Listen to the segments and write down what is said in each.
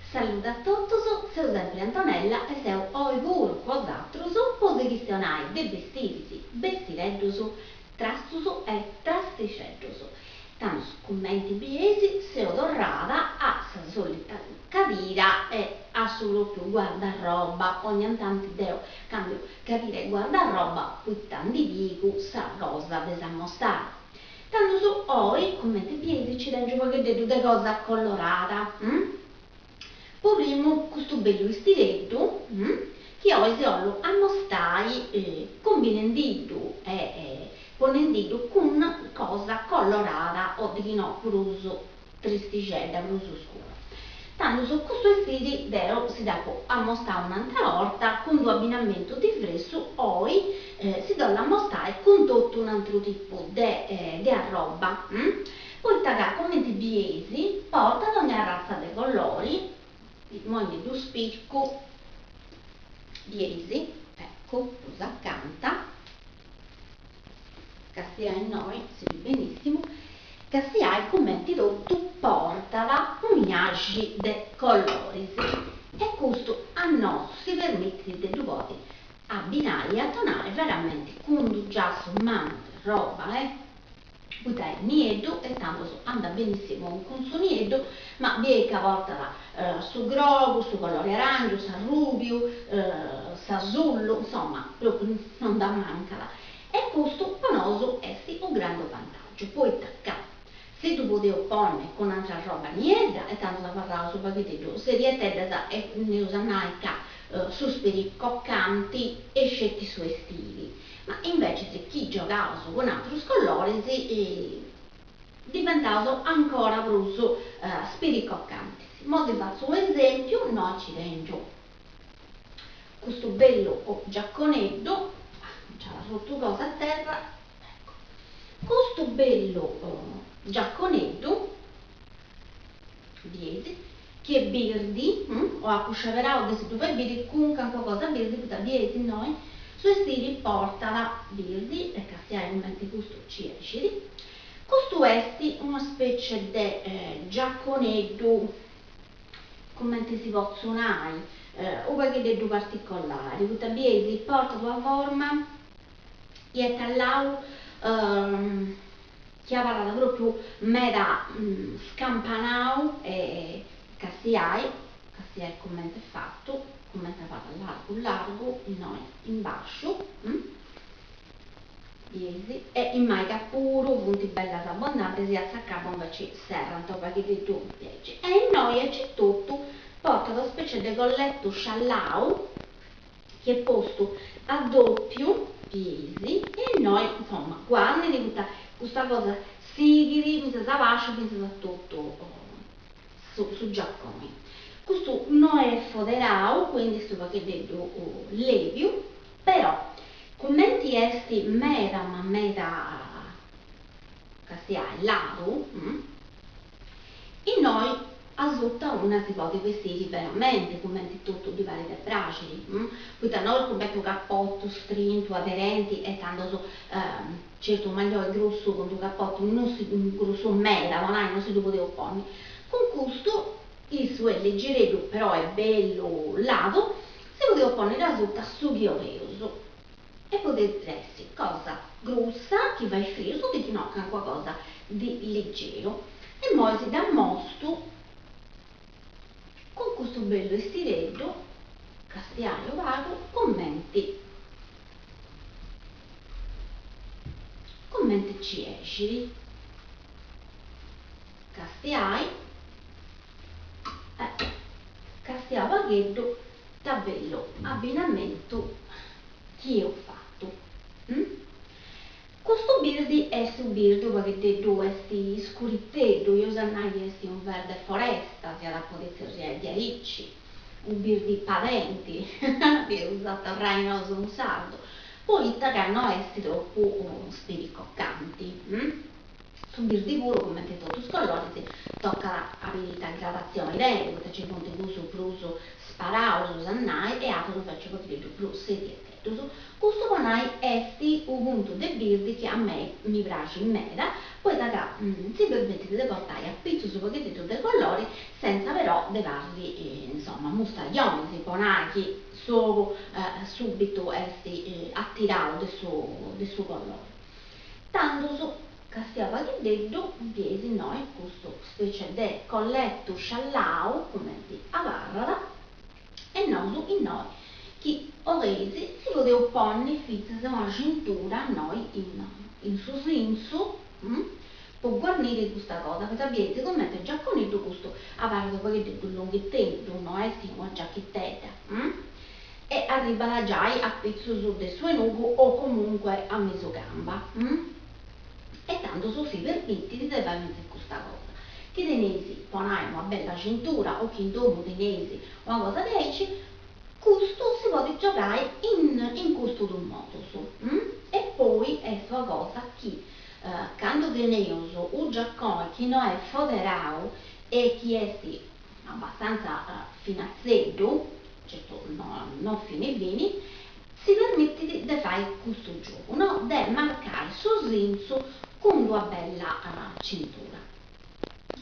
Saluta a tutti, sono sempre Antonella e se oggi pure cos'altro pose questionai de vestirsi, vestireddoso, trastuso e trasticeddoso. Tanti commenti biesi se ho tornata a sa solita capire e a solo più guardaroba, ogni tanto devo cambio capire guardaroba, poi tanti dico sa cosa bisogna mostrare. Tanto su oggi commenti biesi ci leggo qualche di cosa colorata. Proviamo questo bello stiletto che oggi ho a mostrare combinando e ponendo con cosa colorata o di no bruso tristicella, bruso scuro. Tanto su questo vestito si dà a mostrare un'altra volta con due abbinamenti diversi, oggi si dà a mostrare con tutto un altro tipo di roba. Poi taga commenti biesi porta ad ogni razza dei colori, moglie do spicco biesi, ecco, cosa accanto, che sia in noi, si vede benissimo, che sia i commenti tu portala un'aggi di colori. E questo a noi si permette di due abbinare e tonare veramente con già sommante roba, Putai niedo e tanto anda benissimo con suo niedo, ma vi a volta su grogo, su colore arancio, su rubio, su azzurro, insomma, proprio non da mancala. E questo panoso è un grande vantaggio. Poi tacca, se tu potevi opporne con altra roba nieda, e tanto da parlare su pacchetto, se riete e ne usano su speri coccanti e scetti sui stili. Ma invece se chi giocava con altri colori diventava ancora più spiricoccanti. Mo vi faccio un esempio, noi ci dentro questo bello giacconetto, c'è sotto cosa a terra, ecco. Questo bello giacconetto, vedete, che è birdi, o a cusciaverà o se tu fai birdi, comunque qualcosa birdi, perché birdi noi, sui stili portala birdi, e che sia in mente questo ci esci. Questo è una specie di giacconetto, come si può suonare, o qualche particolare, questa biesi porta la forma, e tallau, che ha proprio mera scampanau e che sia come è fatto, come è fatto largo, noi in basso, e in maica puro, punti bella abbondante, si attaccava invece serranto perché di tu piace. E in noi c'è tutto, porta una specie di golletto sciallau, che è posto a doppio piesi, e noi, insomma, guarda di questa cosa sigiri, mi sa vascio, mi sa tutto su giacconi. Questo non è foderato, quindi sto pacchetto levio, però commenti esti meta ma meta che sia lato, e noi a sotto una si può vestire veramente commenti tutto di vari bracci, poi da noi come un cappotto strinto, aderenti e tanto certo maglione grosso con un cappotto non si grosso meta, non si poteva opporre. Con questo il suo è leggeretto però è bello lato, si poteva opporre da sotto sugghioioso. E potete essere cosa grossa che va friso di no qualcosa di leggero, e poi si dà mosto con questo bello stiletto castiaio vago commenti ci esci castiai vaghetto da bello abbinamento che ho fatto. Questo birdi è un birdo perché due sti scurittedo, io sanai esti un verde foresta, sia da poter di aicci, un birdi paventi, che è usato a rainoso un sardo, poi il tagano esti troppo spiricoccanti. su birdi puro come detto tutti colori si tocca abilità gradazione lei perché c'è punto di uso pruso sparao su sannai e altro faccio capire più serie questo ponai esti un punto di birdi che a me mi piace in mera poi da si permette di portare a pizzo su pochettino dei colori senza però di farli insomma mustaglioni si ponai che solo subito esti attirato del suo colore tanto su castiava che detto chiesi noi questo specie di colletto sciallau come di avarra e non su in noi che oresi si poteva porre fissa una cintura a noi in su senso per guarnire questa cosa per sapere come già con il gusto avarra dopo che detto lunghetto non è una giacchettetta e arriva già a pezzo su del suo nuco o comunque a mezzo gamba e tanto su si permette di fare questa cosa che tenesi ponai una bella cintura o che in dopo tenesi una cosa di questo si può giocare in questo d'un modo e poi è sua cosa che quando tenevo un giaccone che non è foderato e che è abbastanza finazzetto certo non fine bene si permette di fare questo gioco no? Di marcare il suo senso con una bella cintura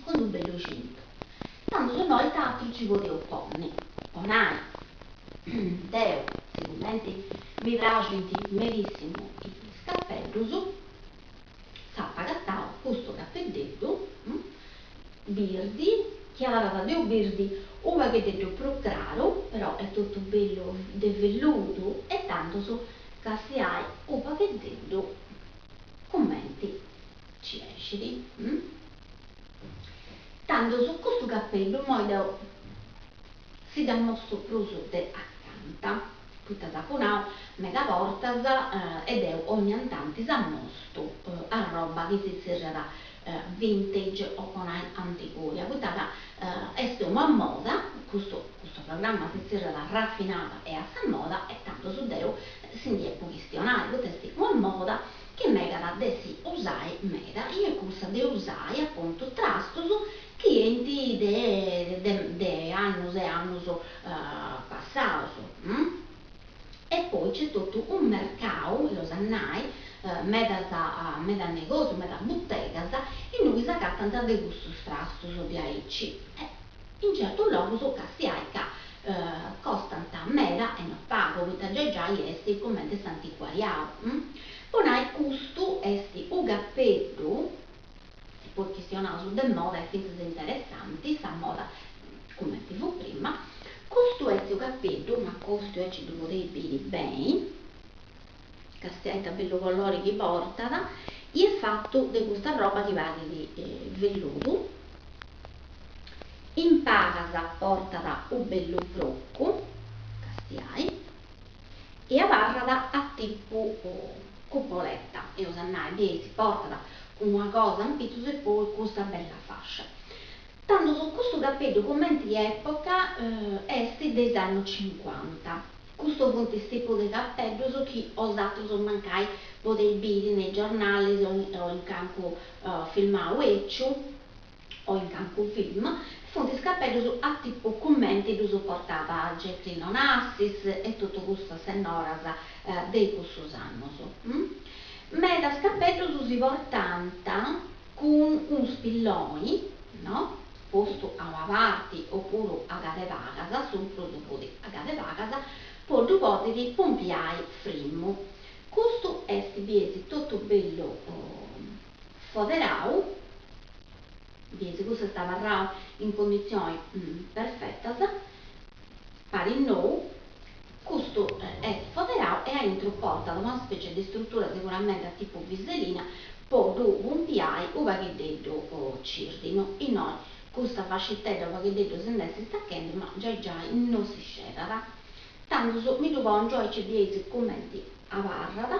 con un bello cinto tanto se noi tanto ci poteva porre ponai Deo sicuramente mi piace benissimo il scappello sappa cattao questo cappelletto birdi che aveva due birdi una che è più chiaro però è tutto bello di velluto e tanto su che si hai un pacchetto commenti ci esci tanto su questo cappello noi si dà mosso pruso de accanto tutta saponao mega portas ed è ogni tanto si ammosto a roba che si serra vintage o con antiquaria questa è una moda questo programma si serra raffinata e a sa moda e tanto su deo si può questionare questa è una moda che mega da si usai mega io cosa de usai appunto trasto clienti de annos e annos passato e poi c'è tutto un mercato lo sannai meda negozio meda bottegas in cui si accattano di questo strasto di aici in certo luogo so che si aica costano meda e non pago perché già esti come antiquariato poi questo esti un cappello poi questionare su del moda e finze interessanti, sa moda come ti fu prima, questo è il cappello, ma questo è ci dovete vedere bene, castelletta bello colore che porta, è fatto di questa roba che va di velluto, in casa porta un bello frocco, castiai, e a barra a tipo cupoletta, e osannai, si porta una cosa un pizzo e poi questa bella fascia tanto su questo cappello commenti di epoca esti degli anni 50 questo fu il tipo di cappello su chi osato su mancai poter vedere nei giornali o in campo filmato o in campo film fu il cappello su a tipo commenti che supportava Jeffrey Onassis e tutto questo sennora dei questo anno Meda scappello su si portanta con un spillone, no? Posto a una parte oppure a gare vagasa, sul prodotto a gare vagasa, poi tu potete pompiare frimmo. Questo è si tutto bello foderato, questo stava in condizioni perfette, pari no, questo è foderato e ha entro porta una specie di struttura sicuramente a tipo visellina poi dopo un piai o pacchetto cirdino e noi questa fascettetta o pacchetto se ne si sta chiedendo ma già non si scera tanto mi trovo un gioia c'è 10 commenti a barra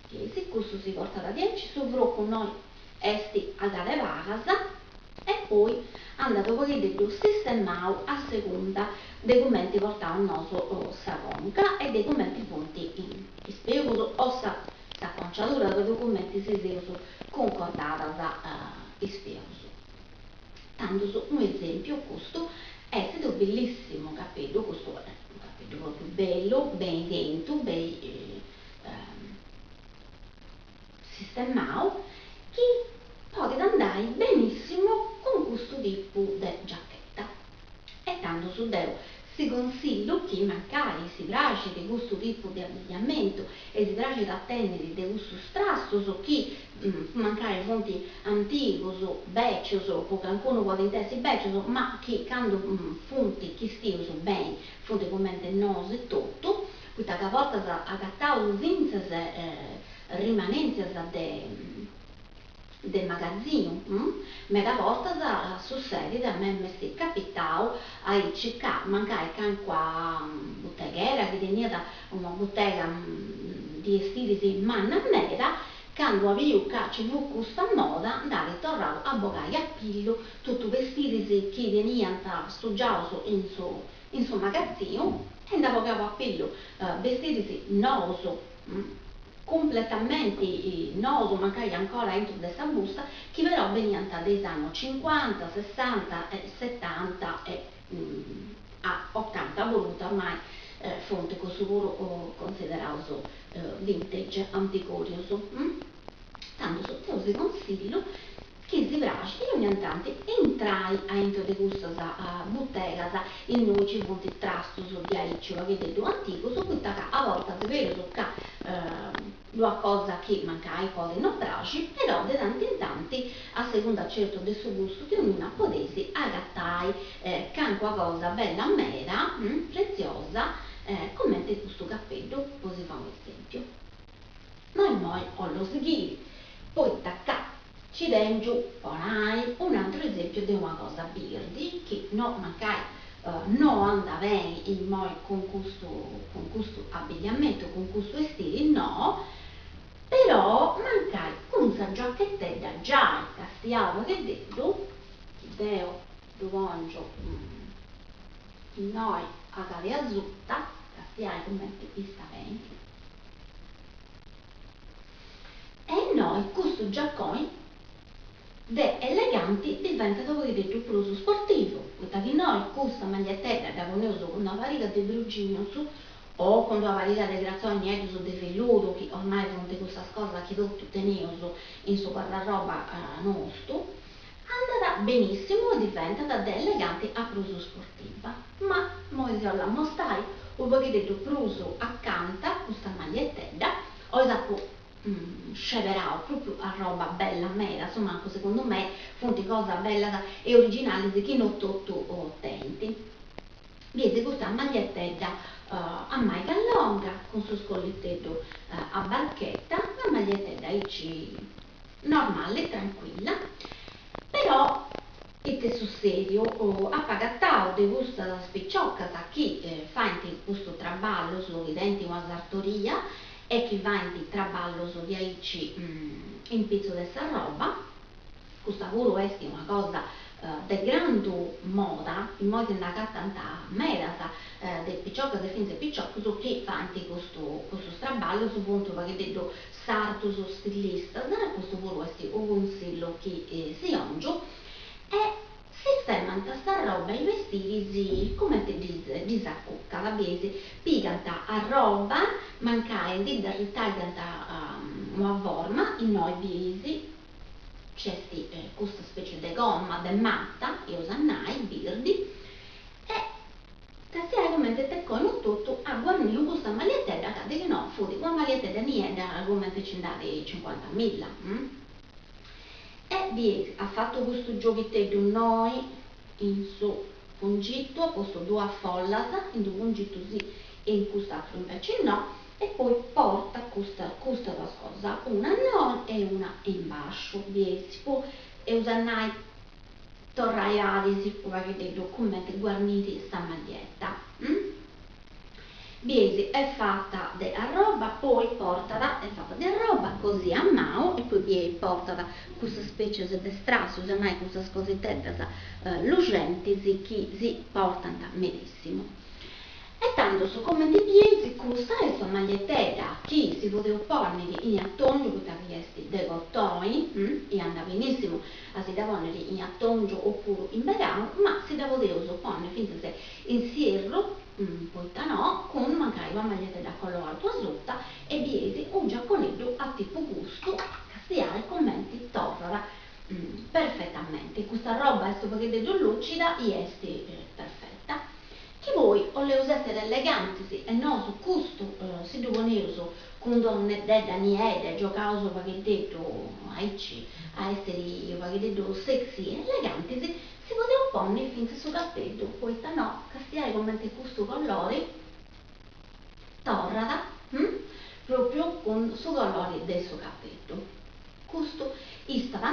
10 questo si porta da 10 sopra con noi esti a dare vagas e poi andato pacchetto sistemato a seconda dei commenti portavano il nostro sagonca e dei commenti punti in spiego o sa spacciatura dei documenti si siano concordata da ispioso. Tanto su un esempio, questo è stato bellissimo capello, questo è un capello proprio bello, ben dentro, ben sistemato, che può andare benissimo con questo tipo di giacchetta. E tanto su devo si consiglio che magari si piace di questo tipo di abbigliamento e si piace da attendere di questo strasso, so che magari fonti antichi, so vecchio, so che ancora può intendersi vecchio, ma che quando fonti che stiano so bene, fonti come il naso e tutto, questa che volta agattavo senza rimanenze del magazzino, mega volta succede da me mi è capitato a cercare magari can qua botteghera che tenia da una bottega di vestiti di manna mera, quando avevo ci fu questa moda andare a tornare a bogare a pillo tutti i vestiti che venivano studiati in suo magazzino e andavo a pillo vestiti noso completamente noso, magari ancora dentro questa busta, che però venivano dagli anni 50, 60, 70 e a 80 voluta ormai fonte così considerato vintage, antiquoso. Tanto sotto vi consiglio che si piace e ogni tanto entrai dentro di questa bottega in noi ci sono i trastos di aiccio che è più antico su questa a volte si vede su una cosa che magari cose non piace però di tanti in tanti a seconda certo del suo gusto che ognuna potesse agattai can qualcosa bella mera preziosa come questo cappello così fa un esempio noi ho lo sghiri poi tacca ci dentro poi un altro esempio di una cosa birdi che no magari non anda bene in noi con questo abbigliamento, con questo stile, no, però magari con questa giacchettetta già castiava che detto, deo, dovongio, noi a cave azzurra, castiare come ti sta bene. E noi questo giaccone de eleganti diventa dopo che detto pluso sportivo, questa che noi questa maglietta da volevo con una variga di brugino su o con una variga di grazzoni su di velluto che ormai fronte questa cosa che tutto tenevo in suo guardaroba nostro andrà benissimo e diventa da elegante a pluso sportiva ma noi la mostrai un po' che detto pluso accanto a questa maglietta o dopo sceverao proprio a roba bella mera, insomma secondo me fonti cosa bella e originale di chi non tutto utenti. Vede questa maglietta a manica lunga con suo scollettetto a barchetta, una maglietta normale, tranquilla, però e sul serio a pagattao di questa spicciocca da chi fa in questo traballo su diventi una sartoria e chi va in traballo su diaici in pezzo di questa roba questa volo è una cosa di grande moda in modo che andata tanta merata del picciocco del finze picciocco su che fa questo straballo su punto che detto sarto su stilista questo volo è un consiglio che si ongio e sistemano questa roba i vestiti come ti dice disaccucca la base piganta a roba mancare di ritagliata una forma in noi bisi c'è questa specie di gomma di matta io usannai birdi e stasera come te con tutto a guarnire questa maglietta che no fuori una maglietta da niente come te ci andate 50.000 e ha fatto questo giochetto noi in suo fungitto, ha posto due follata, in due fungitto sì e in quest'altro invece no, e poi porta questa due cose, una no e una in basso, si può usare torraiare, si può avere dei documenti guarniti sta maglietta. Biesi è fatta di roba, poi portata, è fatta di roba così a mano e poi portata questa specie di strasso, ormai questa cosette lucenti che si portano benissimo. E tanto tanto su come ti piensi questa è sua magliettetta che si poteva porre in attongio che avessi dei cottoni e andava benissimo a si da porre in attongio oppure in verano, ma si da poteva porre finché se in sierro poi no, con magari una maglietta da colore sotto e biesi un giacconetto a tipo gusto che si ha i commenti torra perfettamente. Questa roba è soprattutto lucida e perfetta. Che voi o le usate eleganti e non su questo si devono usare con donne da niente, giocare su perché detto a essere detto sexy e eleganti, si poteva porre finché su cappello, poi no, che si ha come questo colore torrada, proprio con su colore del suo cappello. Questo è stava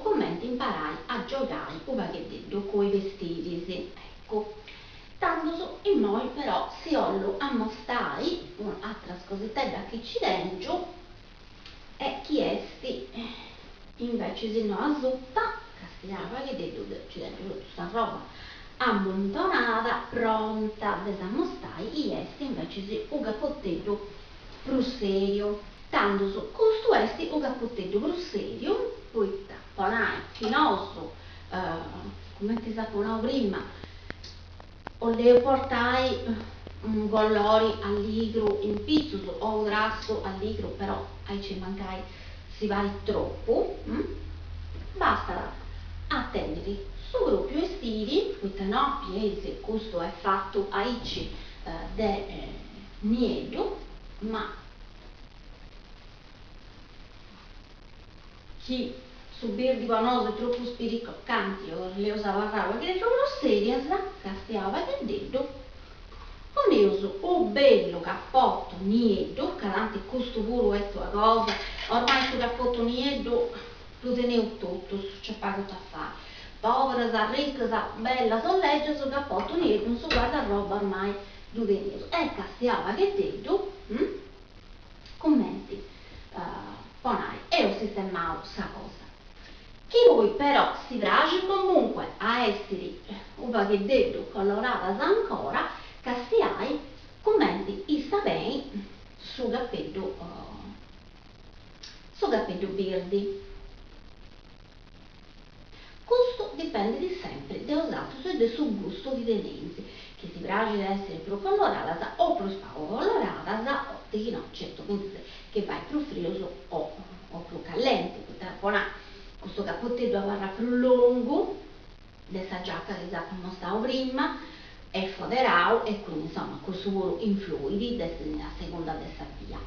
come imparai a giocare con i vestiti, sì. Ecco. Tanto in noi però si ollo a mostrare un'altra cosetta da che ci dentro e chi esti invece se no a zuppa castiava che ci dentro questa roba abbontonata pronta da mostrare e esti invece si un cappottello più serio. Tanto su questo esti un cappottello più serio, poi tapponai finoso come ti saponavo prima o le portai un colori alligro in pizzo o grasso alligro, però ci mancai si va troppo, basta attendere su proprio estivi, perché no, piese, questo è fatto aici de nido, ma chi subir di vanoso troppo spiriccanti o le usava raro che troppo seria castiava che detto con uso un bello cappotto nido calante questo puro è tua cosa ormai sul cappotto nido lo tenevo tutto c'è pago da fare povera ricca bella solleggia sul cappotto nido non so guarda roba ormai lo tenevo e castiava che detto commenti ponai e ho sistemato sta cosa. Chi voi però si piace comunque a essere un pacchetto colorata ancora, che si hai commenti i sapei su cappello verde. Questo dipende di sempre da usato e del suo gusto di tenenze, che si piace di essere più colorata o più spago colorata o di no, certo, che vai più freddo o più caliente, questo cappottello varrà più lungo dessa giacca che già come stavo prima è foderato e quindi insomma questo volo influidi a seconda dessa via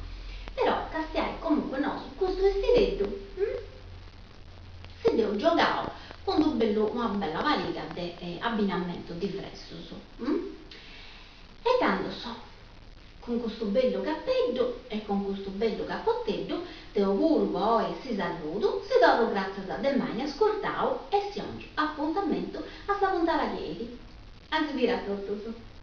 però castiai comunque no su questo vestito se devo giocare con una bella varietà di abbinamento di fresco e tanto so con questo bello cappello e con questo bello cappottello te auguro e si saluto, si do grazie da del mai ascoltavo e si oggi appuntamento a sta puntata ieri. Anzi, vi tutto.